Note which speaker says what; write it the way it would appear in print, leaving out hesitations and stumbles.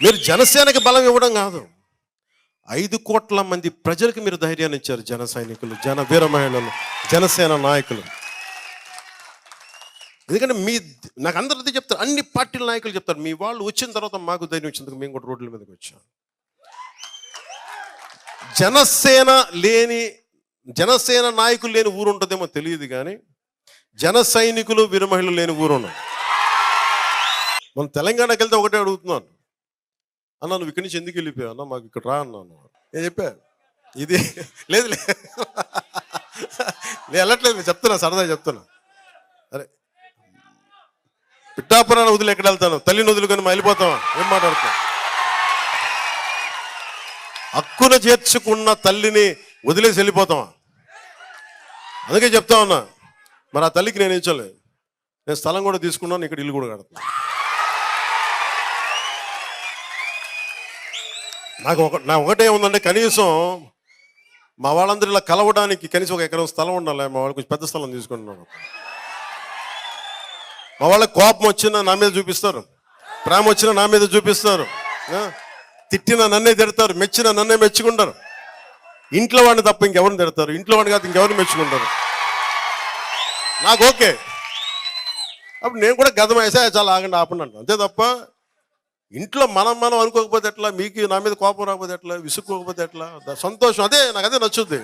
Speaker 1: మీరు జనసేనకి బలం ఇవ్వడం కాదు, 5 కోట్ల మంది ప్రజలకు మీరు ధైర్యాన్ని ఇచ్చారు. జన సైనికులు, జన వీర మహిళలు, జనసేన నాయకులు. ఎందుకంటే నాకు అందరిది చెప్తారు, అన్ని పార్టీల నాయకులు చెప్తారు, మీ వాళ్ళు వచ్చిన తర్వాత మాకు ధైర్యం వచ్చినందుకు మేము కూడా రోడ్ల మీదకి వచ్చాం. జనసేన నాయకులు లేని ఊరు ఉంటుందేమో తెలియదు, కానీ జన సైనికులు వీర మహిళలు లేని ఊరు ఉన్నాం. మన తెలంగాణకి వెళ్తే ఒకటే అడుగుతున్నాను, అన్న నువ్వు ఇక్కడి నుంచి ఎందుకు వెళ్ళిపోయావు అన్న, మాకు ఇక్కడ రా అన్నాను. నేను చెప్పా ఇది లేదు నేను వెళ్ళట్లేదు, చెప్తున్నా, సరదా చెప్తున్నా. అరే పిఠాపురాన్ని వదిలి ఎక్కడ వెళ్తాను, తల్లిని వదులుకొని వెళ్ళిపోతాం, ఏం మాట్లాడతాం? హక్కున చేర్చుకున్న తల్లిని వదిలేసి వెళ్ళిపోతామా? అందుకే చెప్తా ఉన్నా, మరి ఆ తల్లికి నేను ఇచ్చలేదు, నేను స్థలం కూడా తీసుకున్నాను, ఇక్కడ ఇల్లు కూడా కడుతున్నా. నా ఒకటే ఉందంటే, కనీసం మా వాళ్ళందరూ ఇలా కలవడానికి కనీసం 1 ఎకరం స్థలం ఉండాలి. మా వాళ్ళు కొంచెం పెద్ద స్థలం తీసుకుంటున్నాను. మా వాళ్ళకి కోపం వచ్చినా నా మీద చూపిస్తారు, ప్రేమ వచ్చినా నా మీద చూపిస్తారు, తిట్టినా నన్నే తిడతారు, మెచ్చినా నన్నే మెచ్చుకుంటారు. ఇంట్లో వాడిని తప్ప ఇంకెవరిని తిడతారు, ఇంట్లో వాడిని కాదు ఇంకెవరిని మెచ్చుకుంటారు. నాకు ఓకే. అప్పుడు నేను కూడా గతం వేసా, చాలా ఆగండి ఆపండి అంట, అంతే తప్ప ఇంట్లో మనం అనుకోకపోతే ఎట్లా, మీకు నా మీద కోపం రాకపోతే ఎట్లా, విసుక్కోకపోతే ఎట్లా, సంతోషం, నాకు అదే నచ్చుద్ది.